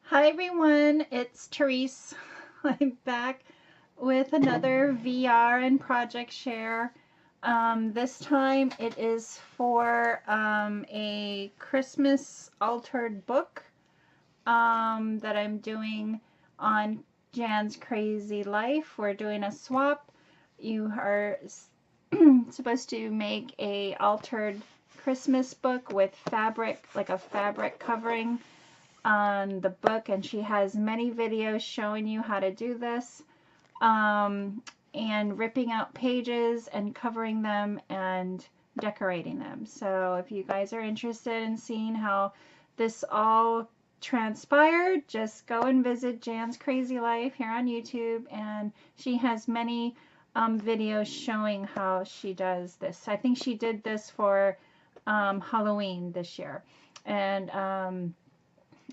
Hi everyone, it's Tereese. I'm back with another VR and project share. This time it is for a Christmas altered book that I'm doing on Janscrazylife. We're doing a swap. You are supposed to make a altered Christmas book with fabric, like a fabric covering on the book, and she has many videos showing you how to do this, and ripping out pages and covering them and decorating them. So if you guys are interested in seeing how this all transpired, just go and visit Janscrazylife here on YouTube, and she has many videos showing how she does this. I think she did this for Halloween this year, and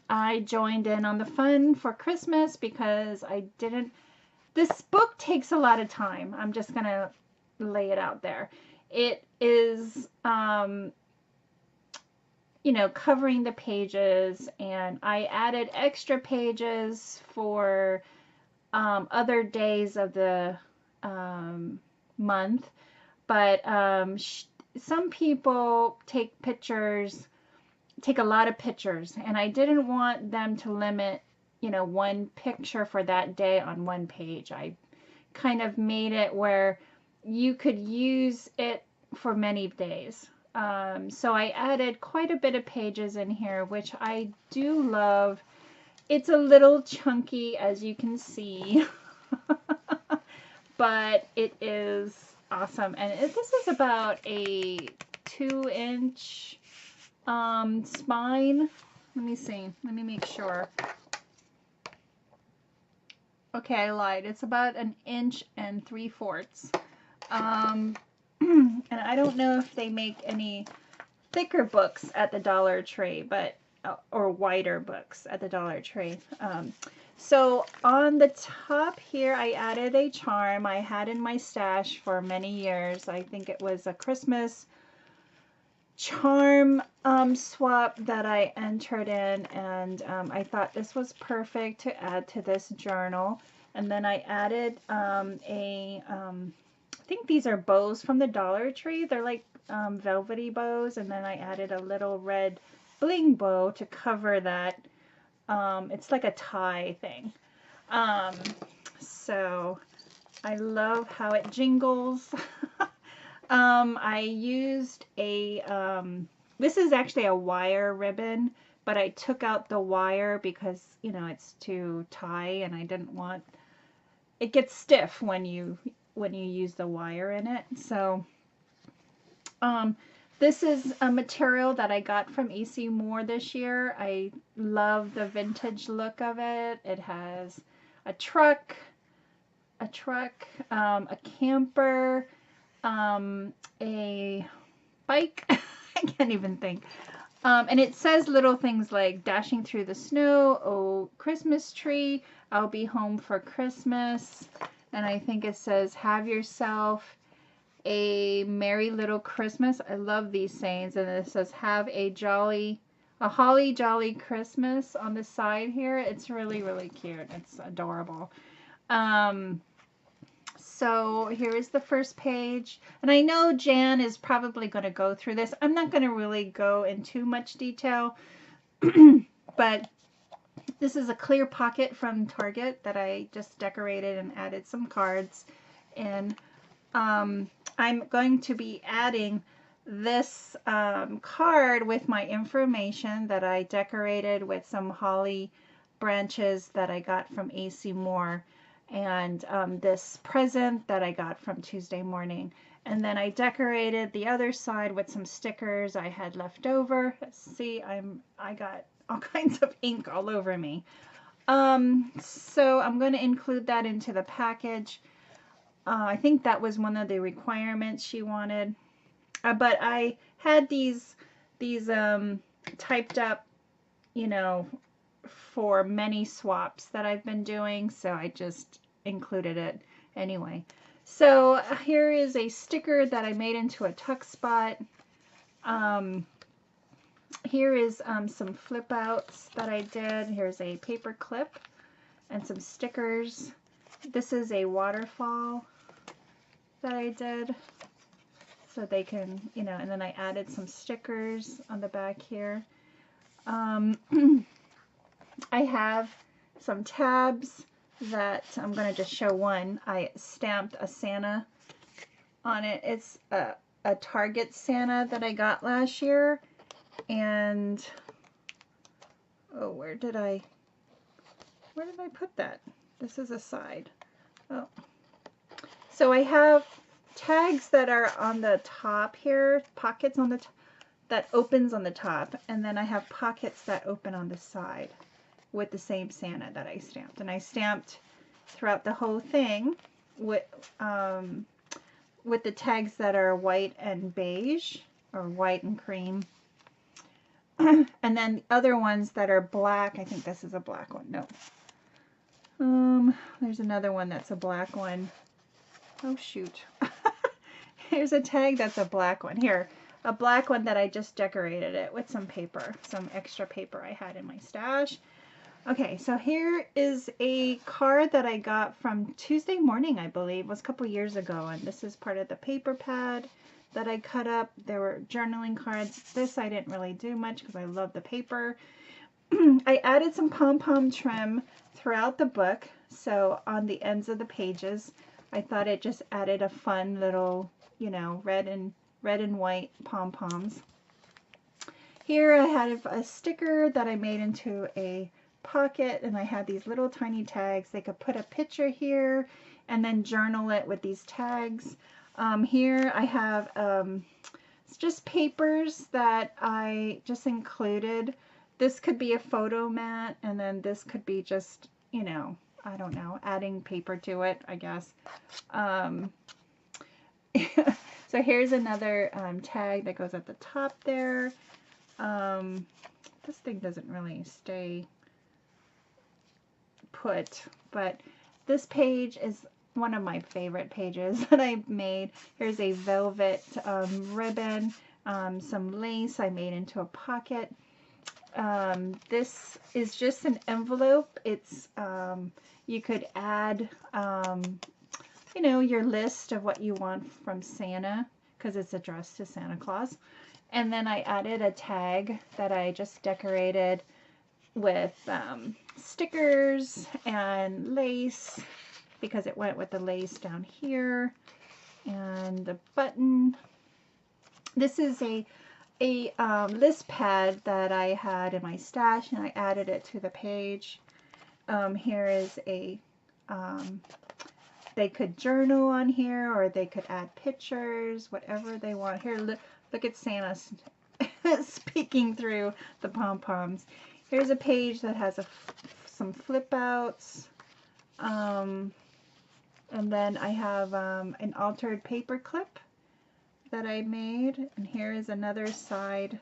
I joined in on the fun for Christmas because I didn't. This book takes a lot of time. I'm just going to lay it out there. It is, covering the pages, and I added extra pages for other days of the month. But some people take a lot of pictures, and I didn't want them to limit, one picture for that day on one page. I kind of made it where you could use it for many days. So I added quite a bit of pages in here, which I do love. It's a little chunky, as you can see, but it is awesome. And this is about a 2-inch spine. Let me see. Let me make sure. Okay, I lied. It's about 1 3/4 inches. And I don't know if they make any thicker books at the Dollar Tree, but or wider books at the Dollar Tree. So on the top here, I added a charm I had in my stash for many years. I think it was a Christmas charm swap that I entered in, and I thought this was perfect to add to this journal. And then I added I think these are bows from the Dollar Tree. They're like velvety bows, and then I added a little red bling bow to cover that. It's like a tie thing. So I love how it jingles. I used this is actually a wire ribbon, but I took out the wire because, it's to tie, and I didn't want, it gets stiff when you use the wire in it. So, this is a material that I got from AC Moore this year. I love the vintage look of it. It has a truck, a camper, a bike. I can't even think. And it says little things like dashing through the snow, oh, Christmas tree, I'll be home for Christmas. And I think it says, have yourself a merry little Christmas. I love these sayings. And it says, have a holly jolly Christmas on the side here. It's really, really cute. It's adorable. So here is the first page, and I know Jan is probably going to go through this. I'm not going to really go in too much detail, but this is a clear pocket from Target that I just decorated and added some cards in. I'm going to be adding this card with my information that I decorated with some holly branches that I got from AC Moore, and this present that I got from Tuesday Morning. And then I decorated the other side with some stickers I had left over. See, I got all kinds of ink all over me. So I'm going to include that into the package. I think that was one of the requirements she wanted. But I had these typed up, for many swaps that I've been doing, so I just included it anyway. So here is a sticker that I made into a tuck spot. Here is some flip outs that I did. Here's a paper clip and some stickers. This is a waterfall that I did, so they can, you know, and then I added some stickers on the back here. I have some tabs that I'm going to just show one. I stamped a Santa on it. It's a Target Santa that I got last year. And, oh, where did I put that? This is a side. Oh. So I have tags that are on the top here, pockets on the that opens on the top, and then I have pockets that open on the side with the same Santa that I stamped. And I stamped throughout the whole thing with the tags that are white and beige, or white and cream. And then the other ones that are black, I think this is a black one. No. There's another one that's a black one. Oh, shoot. Here's a tag that's a black one. Here, a black one that I just decorated it with some paper, some extra paper I had in my stash. Okay, so here is a card that I got from Tuesday Morning, I believe. It was a couple years ago, and this is part of the paper pad that I cut up. There were journaling cards. This I didn't really do much because I love the paper. I added some pom-pom trim throughout the book, so on the ends of the pages. I thought it just added a fun little, you know, red and white pom-poms. Here I had a sticker that I made into a pocket, and I had these little tiny tags. They could put a picture here and then journal it with these tags. Here I have it's just papers that I just included. This could be a photo mat, and then this could be just, you know, I don't know, adding paper to it, I guess. So here's another tag that goes at the top there. This thing doesn't really stay put, but this page is one of my favorite pages that I made. Here's a velvet ribbon, some lace I made into a pocket. This is just an envelope. It's you could add you know, your list of what you want from Santa, because it's addressed to Santa Claus. And then I added a tag that I just decorated with stickers and lace, because it went with the lace down here, and the button. This is a list pad that I had in my stash, and I added it to the page. Here is a they could journal on here, or they could add pictures, whatever they want. Here, look at Santa speaking through the pom-poms. Here's a page that has some flip outs. And then I have an altered paper clip that I made. And here is another side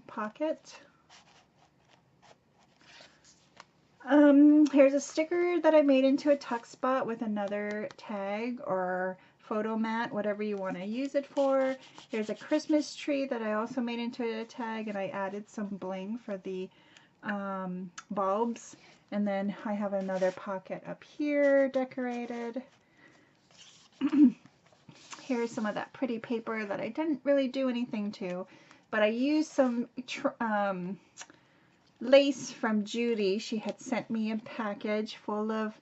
pocket. Here's a sticker that I made into a tuck spot with another tag or photo mat, whatever you want to use it for. Here's a Christmas tree that I also made into a tag, and I added some bling for the bulbs. And then I have another pocket up here decorated. Here's some of that pretty paper that I didn't really do anything to, but I used some lace from Judy. She had sent me a package full of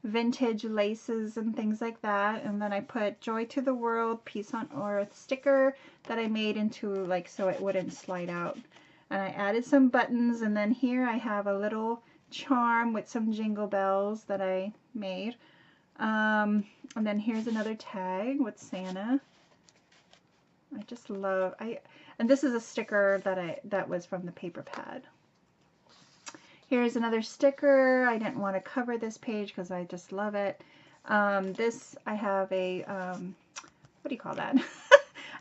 vintage laces and things like that, and then I put Joy to the World, Peace on Earth sticker that I made into, like, so it wouldn't slide out. And I added some buttons, and then here I have a little charm with some jingle bells that I made. And then here's another tag with Santa. I just love, and this is a sticker that was from the paper pad. Here's another sticker. I didn't want to cover this page because I just love it. This, I have a, what do you call that?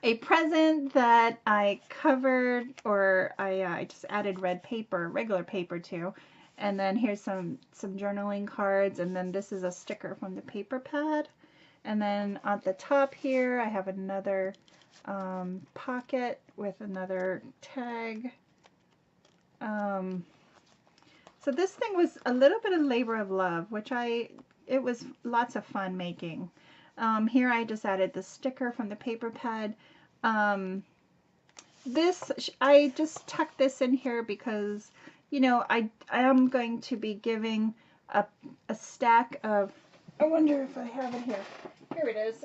A present that I covered, or I just added red paper, regular paper to. And then here's some journaling cards, and then this is a sticker from the paper pad. And then at the top here, I have another pocket with another tag. So this thing was a little bit of labor of love, which it was lots of fun making. Here I just added the sticker from the paper pad. I just tucked this in here because, you know, I am going to be giving a stack of, I wonder if I have it here. Here it is.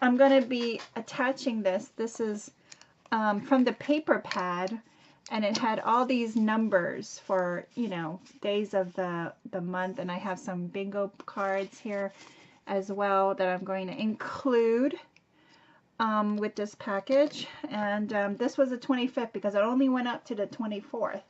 I'm going to be attaching this. This is from the paper pad, and it had all these numbers for, you know, days of the month, and I have some bingo cards here as well that I'm going to include with this package. And this was the 25th because it only went up to the 24th.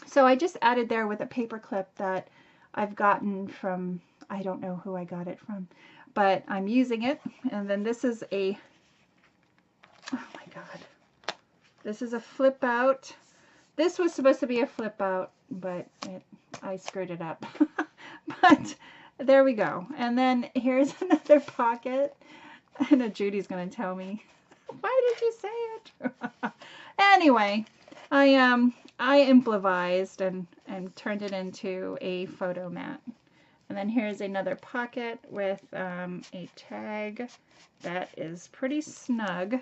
So I just added there with a paper clip that I've gotten from, I don't know who I got it from, but I'm using it. And then this is a, oh my God, this is a flip out. This was supposed to be a flip out, but I screwed it up. But there we go. And then here's another pocket. I know Judy's going to tell me, why did you say it? Anyway, I improvised and turned it into a photo mat. And then here's another pocket with a tag that is pretty snug.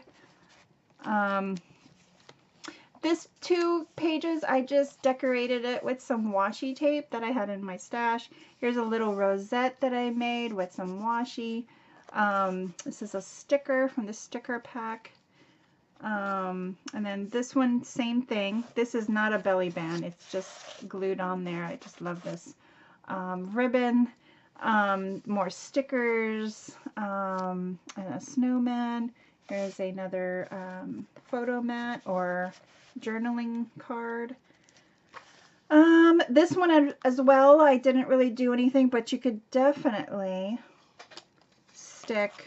This 2 pages, I just decorated it with some washi tape that I had in my stash. Here's a little rosette that I made with some washi. This is a sticker from the sticker pack. And then this one, same thing. This is not a belly band. It's just glued on there. I just love this. Ribbon, more stickers, and a snowman. Here's another photo mat or journaling card. This one as well, I didn't really do anything, but you could definitely stick,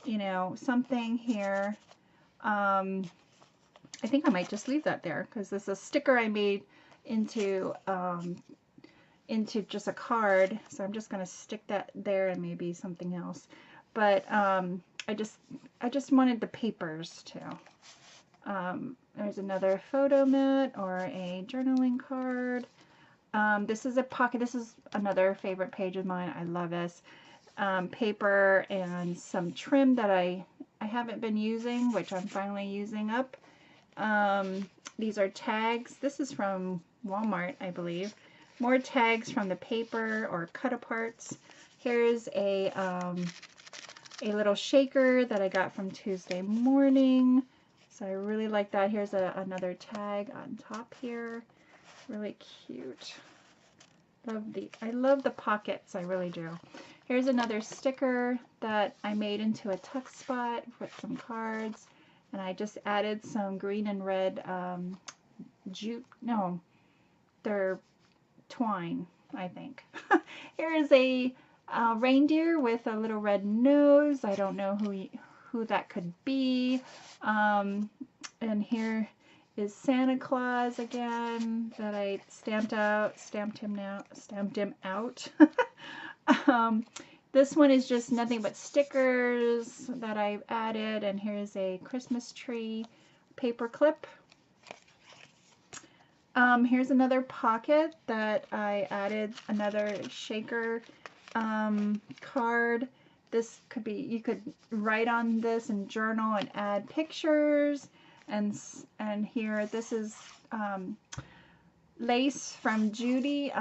you know, something here. I think I might just leave that there because this is a sticker I made into just a card, so I'm just going to stick that there and maybe something else. But I just wanted the papers too. There's another photo mat or a journaling card. This is a pocket. This is another favorite page of mine. I love this. Paper and some trim that I haven't been using, which I'm finally using up. These are tags. This is from Walmart, I believe. More tags from the paper or cut aparts. Here's a little shaker that I got from Tuesday morning. So I really like that. Here's another tag on top here. Really cute. I love the pockets. I really do. Here's another sticker that I made into a tuck spot with some cards. And I just added some green and red jute. No, they're twine, I think. Here is a reindeer with a little red nose. I don't know who that could be. And here is Santa Claus again that I stamped him out. This one is just nothing but stickers that I've added, and here's a Christmas tree paper clip. Here's another pocket that I added another shaker card. This could be, you could write on this and journal and add pictures. And here, this is lace from Judy.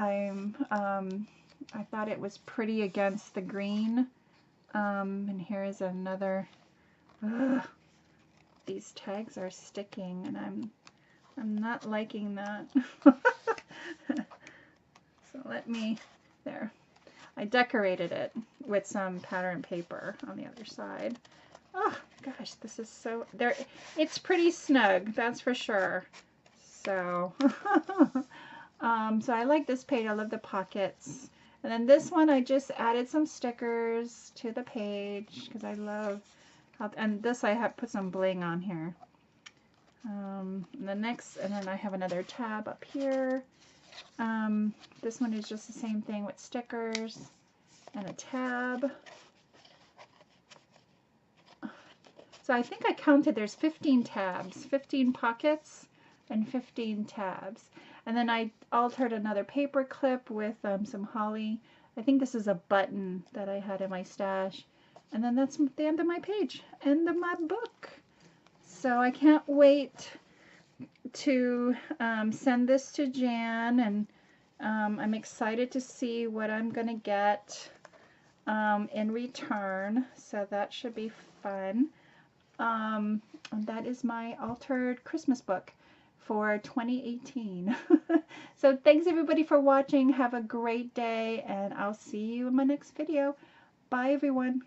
I thought it was pretty against the green. And here is another. These tags are sticking, and I'm not liking that. So there. I decorated it with some pattern paper on the other side. Oh gosh, this is so, it's pretty snug, that's for sure. So, so I like this page. I love the pockets. And then this one, I just added some stickers to the page because I love how, and this I have put some bling on here. And then I have another tab up here. This one is just the same thing with stickers and a tab. So I think I counted there's 15 tabs, 15 pockets and 15 tabs. And then I altered another paper clip with some holly. I think this is a button that I had in my stash. And then that's the end of my page, end of my book. So I can't wait to send this to Jan, and I'm excited to see what I'm going to get in return. So that should be fun. And that is my altered Christmas book for 2018. So thanks everybody for watching. Have a great day, and I'll see you in my next video. Bye everyone.